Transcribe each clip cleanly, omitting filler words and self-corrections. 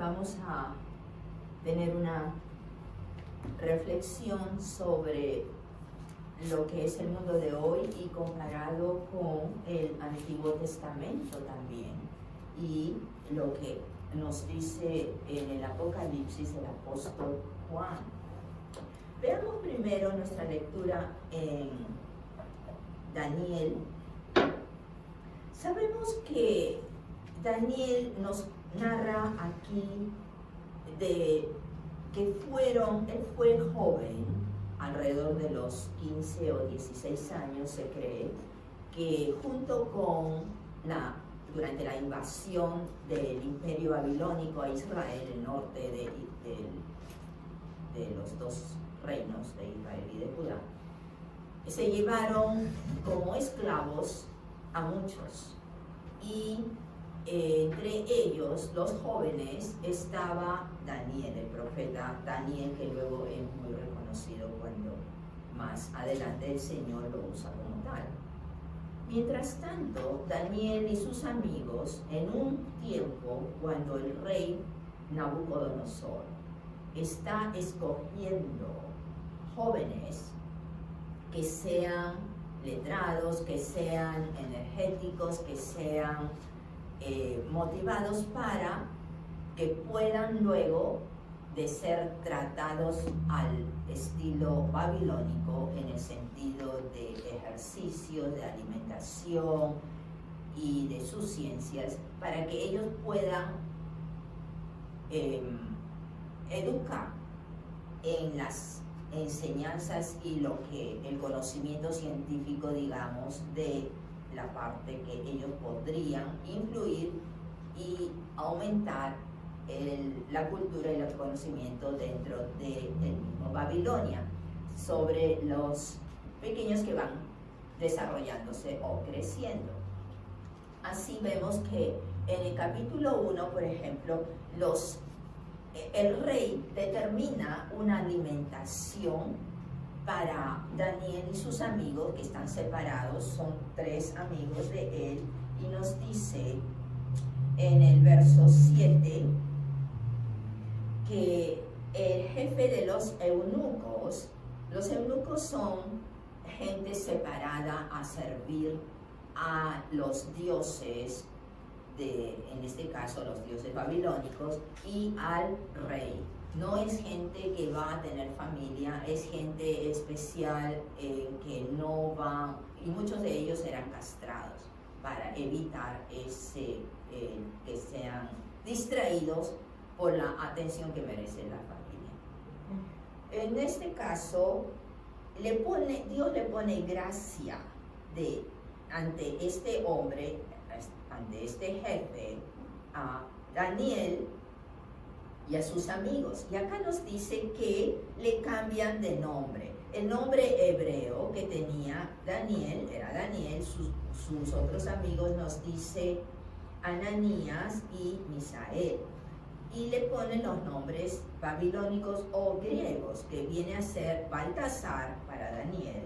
vamos a tener una reflexión sobre lo que es el mundo de hoy y comparado con el Antiguo Testamento también, y lo que nos dice en el Apocalipsis el apóstol Juan. Veamos primero nuestra lectura en Daniel. Sabemos que Daniel nos narra aquí de que él fue joven, alrededor de los 15 o 16 años se cree, que junto con durante la invasión del Imperio Babilónico a Israel, el norte de los dos reinos de Israel y de Judá, se llevaron como esclavos a muchos, y entre ellos, los jóvenes, estaba Daniel, el profeta Daniel, que luego es muy reconocido cuando más adelante el Señor lo usa como tal. Mientras tanto, Daniel y sus amigos, en un tiempo cuando el rey Nabucodonosor está escogiendo jóvenes que sean letrados, que sean energéticos, que sean motivados para que puedan luego de ser tratados al estilo babilónico, en el sentido de ejercicios, de alimentación y de sus ciencias, para que ellos puedan educar en las enseñanzas y el conocimiento científico, digamos, de la parte que ellos podrían influir y aumentar la cultura y el conocimiento dentro del mismo Babilonia sobre los pequeños que van desarrollándose o creciendo. Así vemos que en el capítulo 1, por ejemplo, el rey determina una alimentación para Daniel y sus amigos, que están separados, son 3 amigos de él, y nos dice en el verso 7 que el jefe de los eunucos son gente separada a servir a los dioses, en este caso los dioses babilónicos, y al rey. No es gente que va a tener familia, es gente especial que no va, y muchos de ellos eran castrados para evitar que sean distraídos por la atención que merece la familia. En este caso, Dios le pone gracia ante este hombre, ante este jefe, a Daniel y a sus amigos. Y acá nos dice que le cambian de nombre. El nombre hebreo que tenía Daniel era Daniel, sus otros amigos nos dice Ananías y Misael. Y le ponen los nombres babilónicos o griegos, que viene a ser Baltasar para Daniel,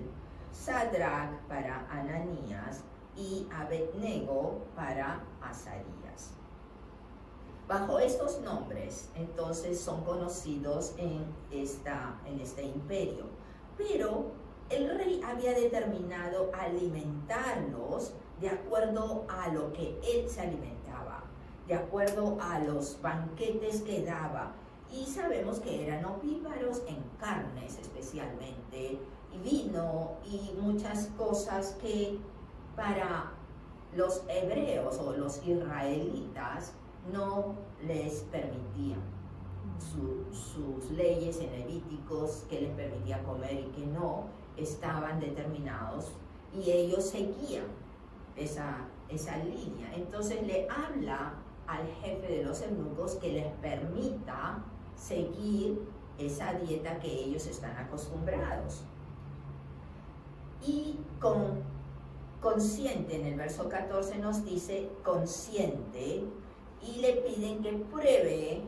Sadrach para Ananías y Abednego para Azarías. Bajo estos nombres, entonces, son conocidos en este imperio. Pero el rey había determinado alimentarlos de acuerdo a lo que él se alimentaba, de acuerdo a los banquetes que daba. Y sabemos que eran opíparos en carnes especialmente, y vino y muchas cosas que para los hebreos o los israelitas no les permitían. Sus leyes en Levíticos que les permitía comer y que no, estaban determinados, y ellos seguían esa línea. Entonces le habla al jefe de los eunucos que les permita seguir esa dieta que ellos están acostumbrados. Y consciente, en el verso 14 nos dice consciente, y le piden que pruebe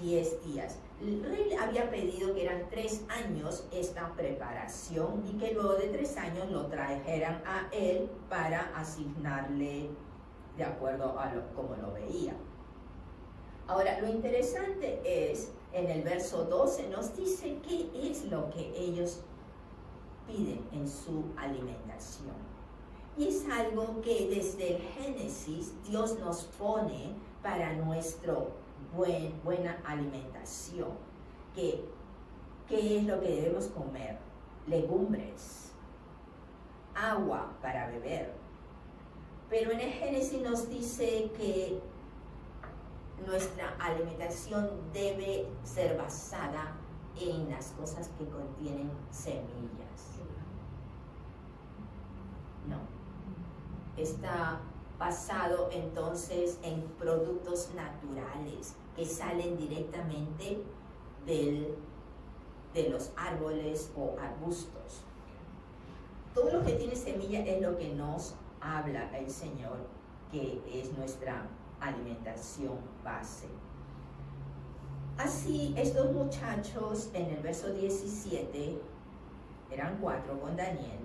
10 días. El rey había pedido que eran 3 años esta preparación, y que luego de 3 años lo trajeran a él para asignarle de acuerdo a como lo veía. Ahora, lo interesante es, en el verso 12 nos dice qué es lo que ellos piden en su alimentación. Y es algo que desde el Génesis Dios nos pone para nuestra buena alimentación. ¿Qué es lo que debemos comer? Legumbres, agua para beber. Pero en el Génesis nos dice que nuestra alimentación debe ser basada en las cosas que contienen semillas. No. Está basado entonces en productos naturales que salen directamente de los árboles o arbustos. Todo lo que tiene semilla es lo que nos habla el Señor, que es nuestra alimentación base. Así, estos muchachos en el verso 17, eran 4 con Daniel,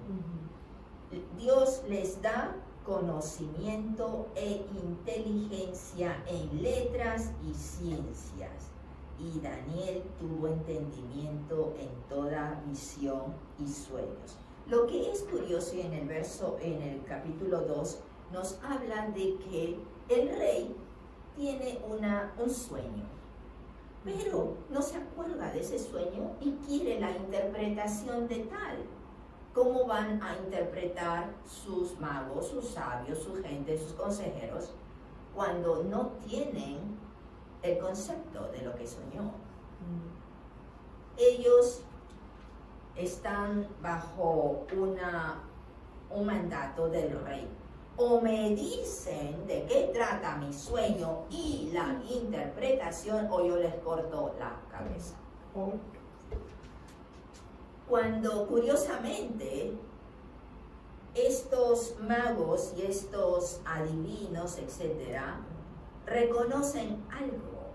Dios les da conocimiento e inteligencia en letras y ciencias. Y Daniel tuvo entendimiento en toda visión y sueños. Lo que es curioso en el capítulo 2, nos habla de que el rey tiene un sueño, pero no se acuerda de ese sueño y quiere la interpretación de tal. ¿Cómo van a interpretar sus magos, sus sabios, su gente, sus consejeros, cuando no tienen el concepto de lo que soñó? Ellos están bajo un mandato del rey. O me dicen de qué trata mi sueño y la interpretación, o yo les corto la cabeza. Cuando curiosamente estos magos y estos adivinos, etcétera, reconocen algo,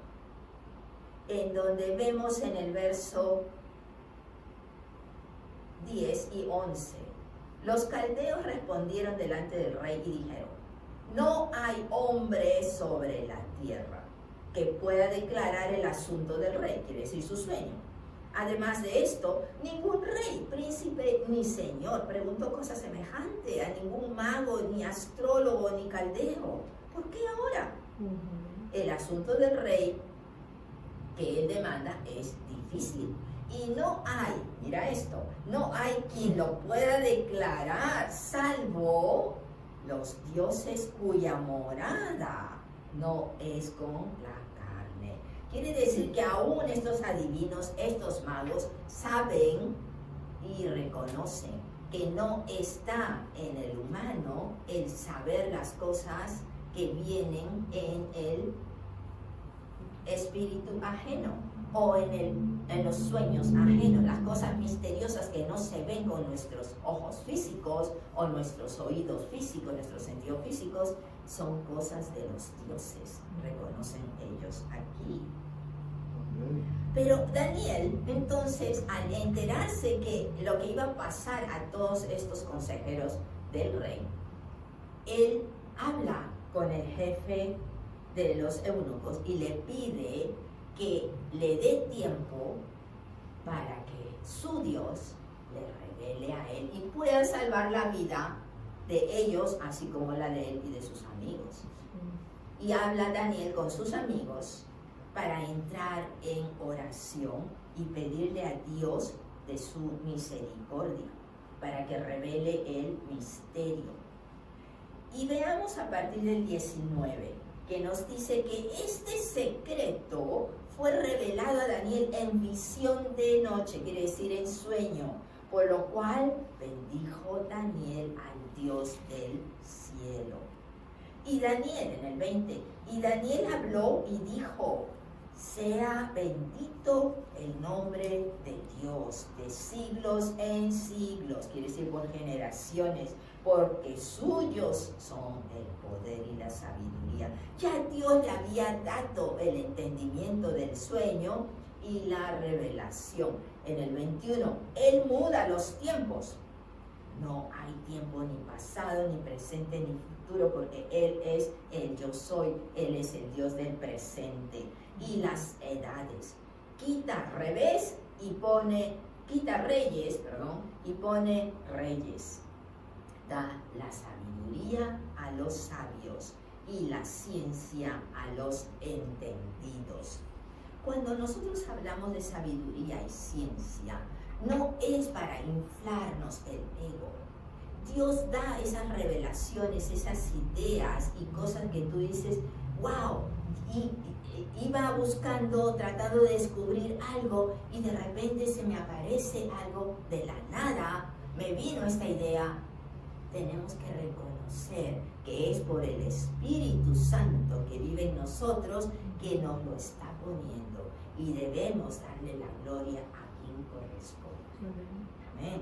en donde vemos en el verso 10 y 11, los caldeos respondieron delante del rey y dijeron: no hay hombre sobre la tierra que pueda declarar el asunto del rey, quiere decir su sueño. Además de esto, ningún rey, príncipe ni señor preguntó cosa semejante a ningún mago, ni astrólogo, ni caldeo. ¿Por qué ahora? El asunto del rey que él demanda es difícil. Y no hay, mira esto, no hay quien lo pueda declarar salvo los dioses cuya morada no es con la carne. Quiere decir que aún estos adivinos, estos magos, saben y reconocen que no está en el humano el saber las cosas que vienen en el espíritu ajeno o en los sueños ajenos, las cosas misteriosas que no se ven con nuestros ojos físicos o nuestros oídos físicos, nuestros sentidos físicos, son cosas de los dioses, reconocen ellos aquí. Pero Daniel, entonces, al enterarse que lo que iba a pasar a todos estos consejeros del rey, él habla con el jefe de los eunucos y le pide que le dé tiempo para que su Dios le revele a él y pueda salvar la vida de ellos, así como la de él y de sus amigos. Y habla Daniel con sus amigos para entrar en oración y pedirle a Dios de su misericordia, para que revele el misterio. Y veamos a partir del 19, que nos dice que este secreto fue revelado a Daniel en visión de noche, quiere decir en sueño, por lo cual bendijo Daniel al Dios del cielo. Y Daniel, en el 20, y Daniel habló y dijo: sea bendito el nombre de Dios de siglos en siglos, quiere decir por generaciones, porque suyos son el poder y la sabiduría. Ya Dios le había dado el entendimiento del sueño y la revelación. En el 21, Él muda los tiempos. No hay tiempo ni pasado, ni presente, ni futuro, porque Él es el yo soy, Él es el Dios del presente y las edades. Quita reyes y pone reyes. Da la sabiduría a los sabios y la ciencia a los entendidos. Cuando nosotros hablamos de sabiduría y ciencia, no es para inflarnos el ego. Dios da esas revelaciones, esas ideas y cosas que tú dices, wow, y iba buscando, tratando de descubrir algo y de repente se me aparece algo de la nada, me vino esta idea. Tenemos que reconocer que es por el Espíritu Santo que vive en nosotros que nos lo está poniendo y debemos darle la gloria a quien corresponde. Amén.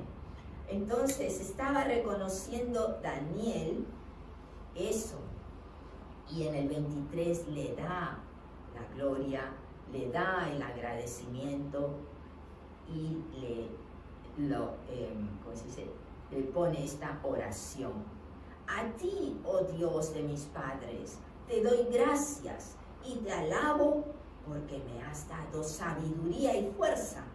Entonces estaba reconociendo Daniel eso y en el 23 le da la gloria, le da el agradecimiento y le pone esta oración. A ti, oh Dios de mis padres, te doy gracias y te alabo porque me has dado sabiduría y fuerza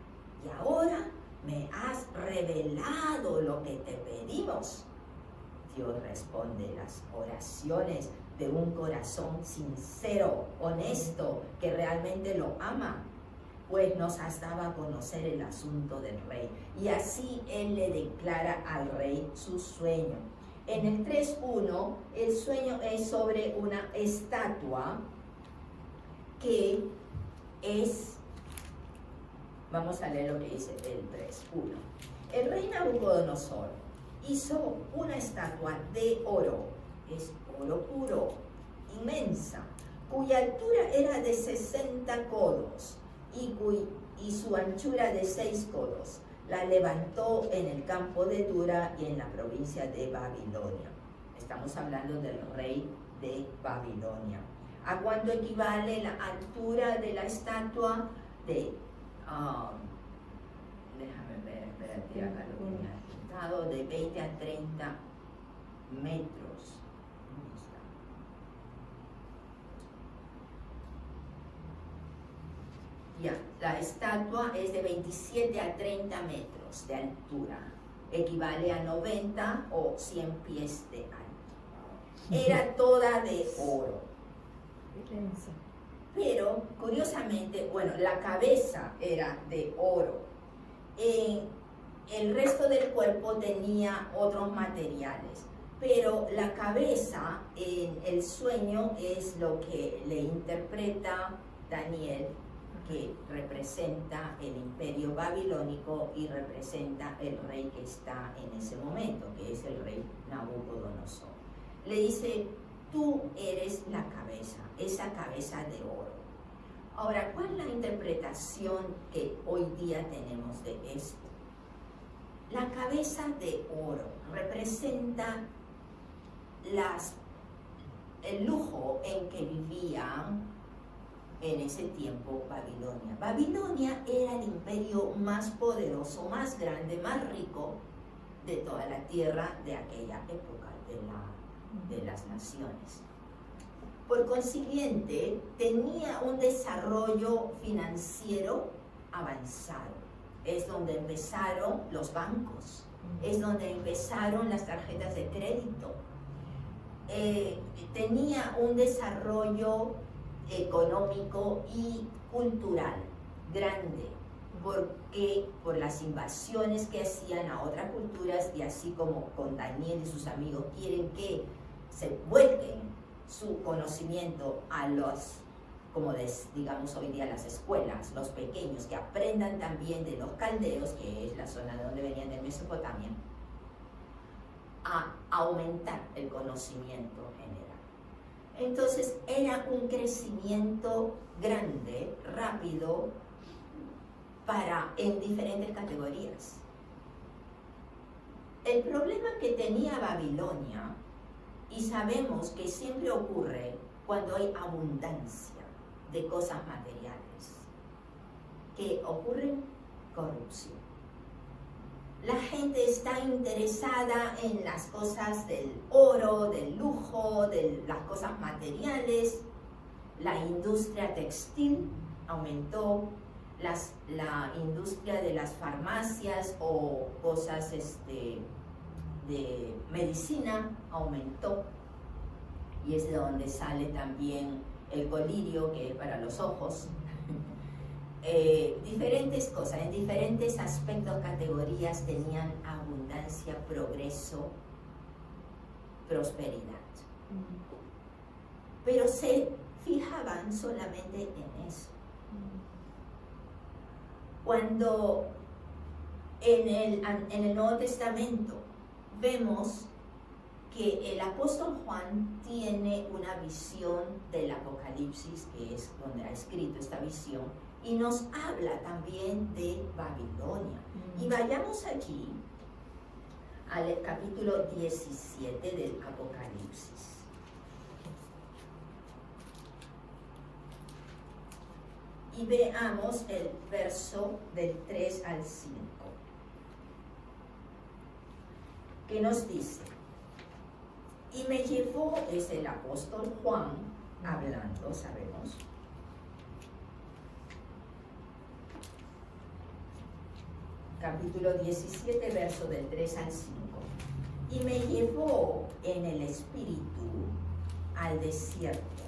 y ahora me has revelado lo que te pedimos. Dios responde las oraciones de un corazón sincero, honesto, que realmente lo ama, pues nos has dado a conocer el asunto del rey. Y así él le declara al rey su sueño. En el 3.1, el sueño es sobre una estatua que es, vamos a leer lo que dice el 3.1. El rey Nabucodonosor hizo una estatua de oro, es oro puro, inmensa, cuya altura era de 60 codos y su anchura de 6 codos. La levantó en el campo de Dura y en la provincia de Babilonia. Estamos hablando del rey de Babilonia. ¿A cuánto equivale la altura de la estatua? Déjame ver, espérate, acá lo tenía apuntado, de 20 a 30 metros. ¿Dónde está? Ya, la estatua es de 27 a 30 metros de altura, equivale a 90 o 100 pies de alto. Era toda de oro. Pero, curiosamente, bueno, la cabeza era de oro. El resto del cuerpo tenía otros materiales, pero la cabeza en el sueño es lo que le interpreta Daniel, que representa el imperio babilónico y representa el rey que está en ese momento, que es el rey Nabucodonosor. Le dice, tú eres la cabeza, esa cabeza de oro. Ahora, ¿cuál es la interpretación que hoy día tenemos de esto? La cabeza de oro representa el lujo en que vivían en ese tiempo Babilonia. Babilonia era el imperio más poderoso, más grande, más rico de toda la tierra de aquella época de las naciones. Por consiguiente, tenía un desarrollo financiero avanzado. Es donde empezaron los bancos, es donde empezaron las tarjetas de crédito. Tenía un desarrollo económico y cultural grande, porque por las invasiones que hacían a otras culturas, y así como con Daniel y sus amigos quieren que se vuelquen su conocimiento a los, como digamos hoy día las escuelas, los pequeños, que aprendan también de los caldeos, que es la zona de donde venían de Mesopotamia, a aumentar el conocimiento general. Entonces era un crecimiento grande, rápido, en diferentes categorías. El problema que tenía Babilonia, y sabemos que siempre ocurre cuando hay abundancia de cosas materiales, que ocurre corrupción. La gente está interesada en las cosas del oro, del lujo, de las cosas materiales. La industria textil aumentó, la industria de las farmacias o cosas de medicina aumentó. Y es de donde sale también el colirio, que es para los ojos. Diferentes cosas, en diferentes aspectos, categorías tenían abundancia, progreso, prosperidad. Pero se fijaban solamente en eso. Cuando en el Nuevo Testamento vemos que el apóstol Juan tiene una visión del Apocalipsis, que es donde ha escrito esta visión, y nos habla también de Babilonia. Y vayamos allí al capítulo 17 del Apocalipsis. Y veamos el verso del 3 al 5, que nos dice: y me llevó, es el apóstol Juan hablando, sabemos, capítulo 17, verso del 3 al 5. Y me llevó en el espíritu al desierto,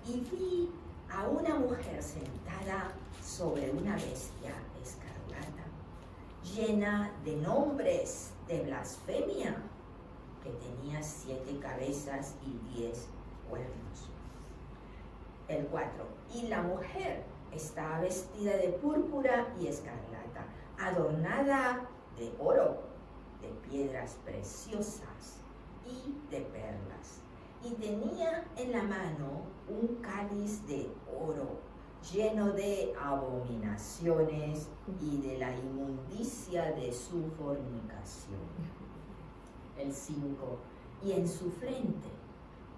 y vi a una mujer sentada sobre una bestia escarlata, llena de nombres de blasfemia, que tenía 7 cabezas y 10 cuernos. El 4. Y la mujer estaba vestida de púrpura y escarlata, adornada de oro, de piedras preciosas y de perlas. Y tenía en la mano un cáliz de oro lleno de abominaciones y de la inmundicia de su fornicación. El 5. Y en su frente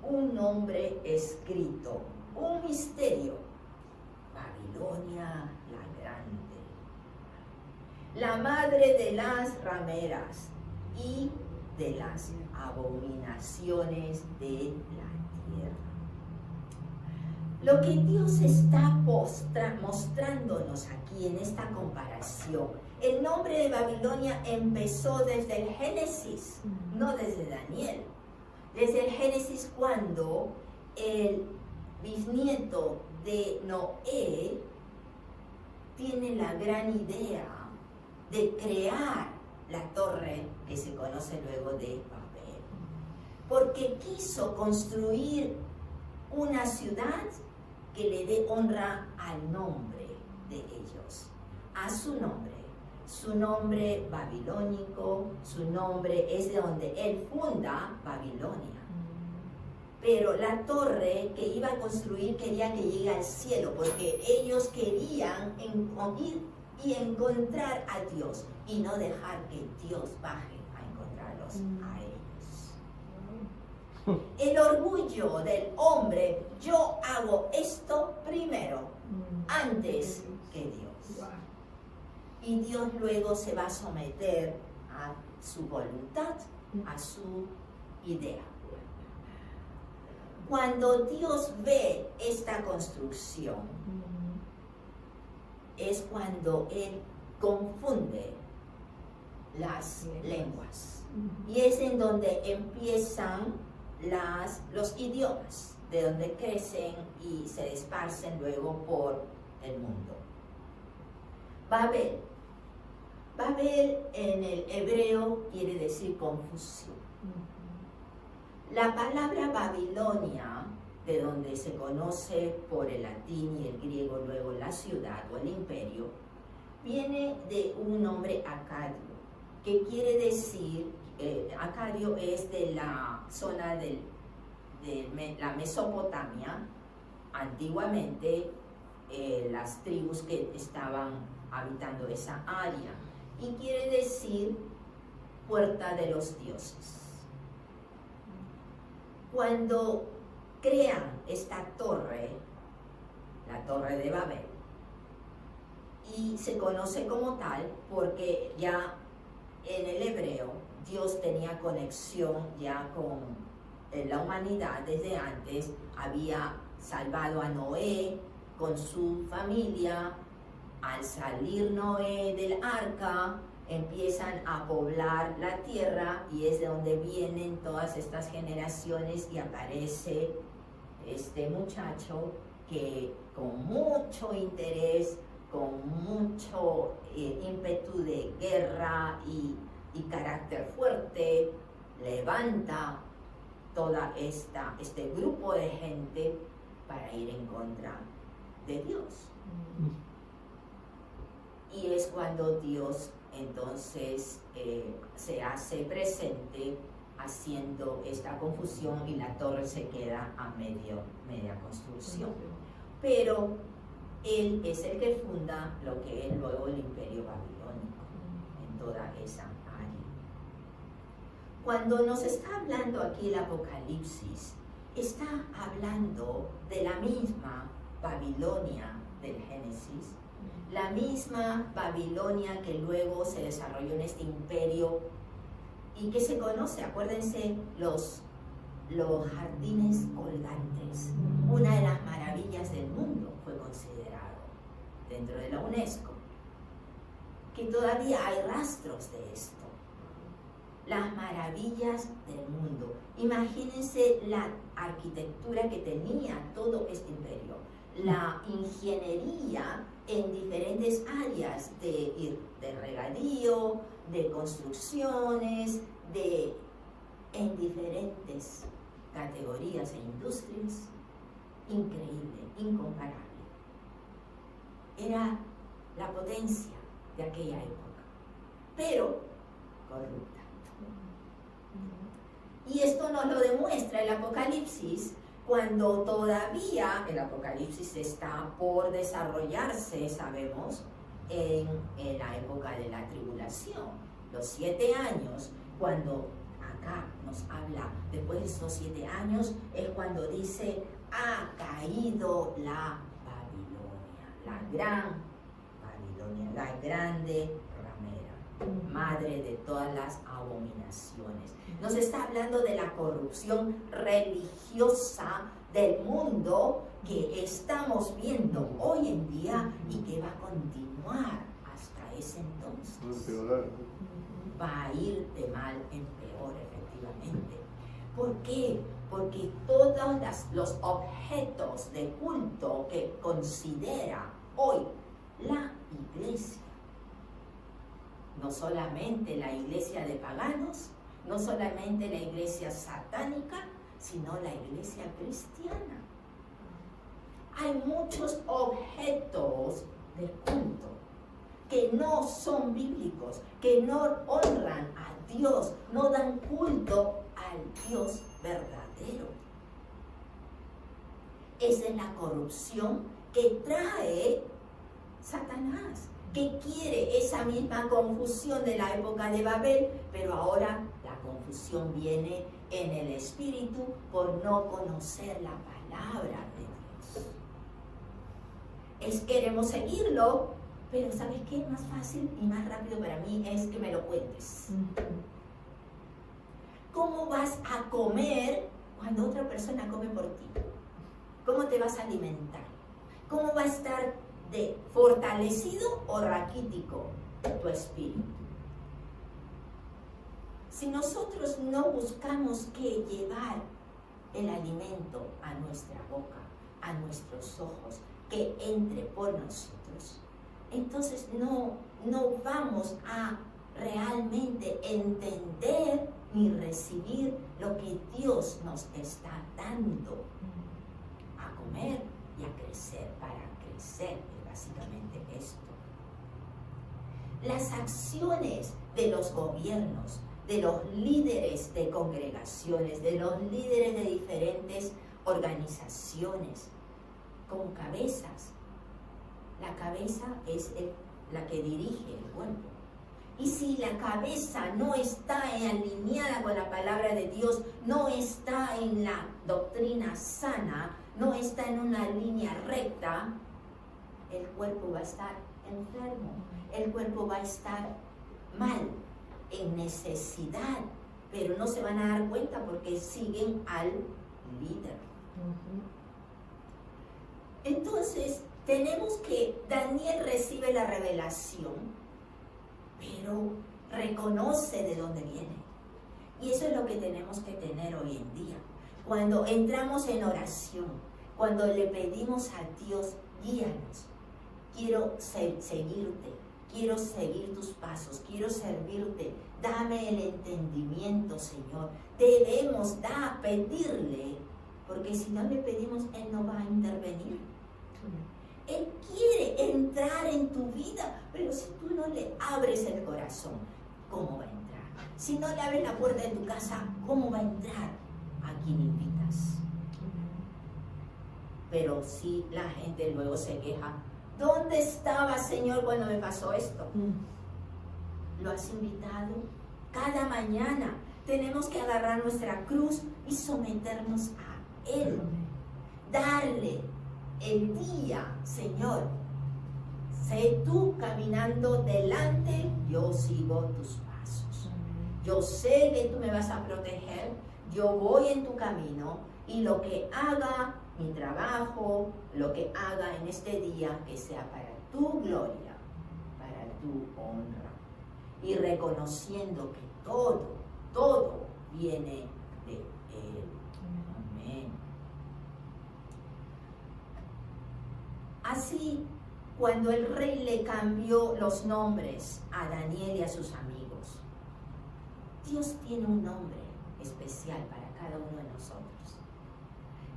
un nombre escrito, un misterio: Babilonia la Grande, la madre de las rameras y de las abominaciones de la tierra. Lo que Dios está mostrándonos aquí en esta comparación, el nombre de Babilonia empezó desde el Génesis, no desde Daniel. Desde el Génesis, cuando el bisnieto de Noé tiene la gran idea de crear la torre que se conoce luego de Babel, porque quiso construir una ciudad que le dé honra al nombre de ellos, a su nombre babilónico. Su nombre es de donde él funda Babilonia. Pero la torre que iba a construir quería que llegue al cielo, porque ellos querían ir y encontrar a Dios y no dejar que Dios baje a encontrarlos a ellos. El orgullo del hombre: yo hago esto primero, antes que Dios. Y Dios luego se va a someter a su voluntad, a su idea. Cuando Dios ve esta construcción, es cuando Él confunde las lenguas. Y es en donde empiezan los idiomas, de donde crecen y se esparcen luego por el mundo. Babel. Babel en el hebreo quiere decir confusión. La palabra Babilonia, de donde se conoce por el latín y el griego luego la ciudad o el imperio, viene de un nombre acadio, que quiere decir, acadio es de la zona de la Mesopotamia, antiguamente las tribus que estaban habitando esa área, y quiere decir puerta de los dioses. Cuando crean esta torre, la Torre de Babel, y se conoce como tal porque ya en el hebreo, Dios tenía conexión ya con la humanidad desde antes. Había salvado a Noé con su familia. Al salir Noé del arca, empiezan a poblar la tierra y es de donde vienen todas estas generaciones y aparece este muchacho que con mucho interés, con mucho ímpetu de guerra y carácter fuerte, levanta toda este grupo de gente para ir en contra de Dios. Y es cuando Dios entonces se hace presente haciendo esta confusión y la torre se queda a media construcción. Pero Él es el que funda lo que es luego el imperio babilónico en toda esa área. Cuando nos está hablando aquí el Apocalipsis, está hablando de la misma Babilonia del Génesis, la misma Babilonia que luego se desarrolló en este imperio y que se conoce, acuérdense, los jardines colgantes. Una de las maravillas del mundo fue considerado dentro de la UNESCO, que todavía hay rastros de esto. Las maravillas del mundo. Imagínense la arquitectura que tenía todo este imperio, la ingeniería en diferentes áreas de regadío, de construcciones, en diferentes categorías e industrias. Increíble, incomparable. Era la potencia de aquella época, pero corrupta. Y esto nos lo demuestra el Apocalipsis, cuando todavía el Apocalipsis está por desarrollarse, sabemos, en la época de la tribulación, los 7 años, cuando acá nos habla, después de esos 7 años, es cuando dice, ha caído la Babilonia, la gran Babilonia, la grande ramera, madre de todas las abominaciones. Nos está hablando de la corrupción religiosa del mundo que estamos viendo hoy en día y que va a continuar hasta ese entonces. Va a ir de mal en peor, efectivamente. ¿Por qué? Porque todos los objetos de culto que considera hoy la iglesia, no solamente la iglesia de paganos, no solamente la iglesia satánica, sino la iglesia cristiana. Hay muchos objetos de culto que no son bíblicos, que no honran a Dios, no dan culto al Dios verdadero. Esa es la corrupción que trae Satanás, que quiere esa misma confusión de la época de Babel, pero ahora la confusión viene en el espíritu por no conocer la palabra de Dios. Queremos seguirlo, pero ¿sabes qué? Más fácil y más rápido para mí es que me lo cuentes. ¿Cómo vas a comer cuando otra persona come por ti? ¿Cómo te vas a alimentar? ¿Cómo va a estar de fortalecido o raquítico tu espíritu? Si nosotros no buscamos que llevar el alimento a nuestra boca, a nuestros ojos, que entre por nosotros, entonces no vamos a realmente entender ni recibir lo que Dios nos está dando a comer y a crecer, para crecer, es básicamente esto. Las acciones de los gobiernos, de los líderes de congregaciones, de los líderes de diferentes organizaciones, con cabezas. La cabeza es la que dirige el cuerpo. Y si la cabeza no está alineada con la palabra de Dios, no está en la doctrina sana, no está en una línea recta, el cuerpo va a estar enfermo, el cuerpo va a estar mal, en necesidad, pero no se van a dar cuenta porque siguen al líder. Entonces, tenemos que Daniel recibe la revelación, pero reconoce de dónde viene. Y eso es lo que tenemos que tener hoy en día. Cuando entramos en oración, cuando le pedimos a Dios, guíanos, quiero seguirte, quiero seguir tus pasos, quiero servirte, dame el entendimiento, Señor. Debemos pedirle, porque si no le pedimos, Él no va a intervenir. Él quiere entrar en tu vida, pero si tú no le abres el corazón, ¿cómo va a entrar? Si no le abres la puerta de tu casa, ¿cómo va a entrar a quien invitas? Pero si la gente luego se queja, ¿dónde estaba, Señor, cuando me pasó esto? ¿Lo has invitado? Cada mañana tenemos que agarrar nuestra cruz y someternos a Él. Darle el día, Señor, sé tú caminando delante, yo sigo tus pasos. Yo sé que tú me vas a proteger, yo voy en tu camino y lo que haga, mi trabajo, lo que haga en este día, que sea para tu gloria, para tu honra. Y reconociendo que todo viene de Él. Amén. Así, cuando el rey le cambió los nombres a Daniel y a sus amigos, Dios tiene un nombre especial para cada uno de nosotros,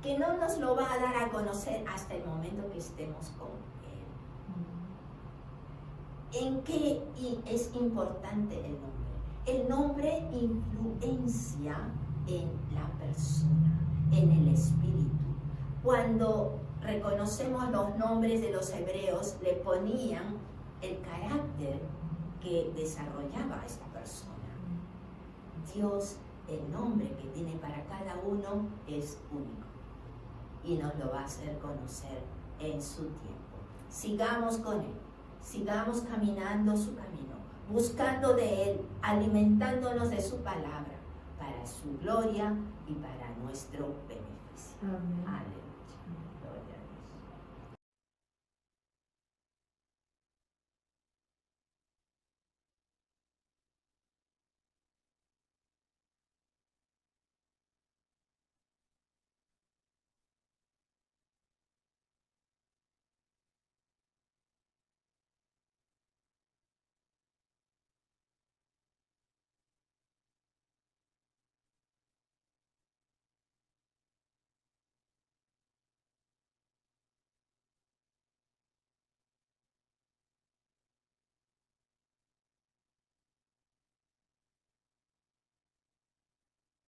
que no nos lo va a dar a conocer hasta el momento que estemos con Él. ¿En qué es importante el nombre? El nombre influencia en la persona, en el espíritu. Cuando reconocemos los nombres de los hebreos, le ponían el carácter que desarrollaba esta persona. Dios, el nombre que tiene para cada uno es único y nos lo va a hacer conocer en su tiempo. Sigamos con Él, sigamos caminando su camino, buscando de Él, alimentándonos de su palabra para su gloria y para nuestro beneficio. Amén. Aleluya.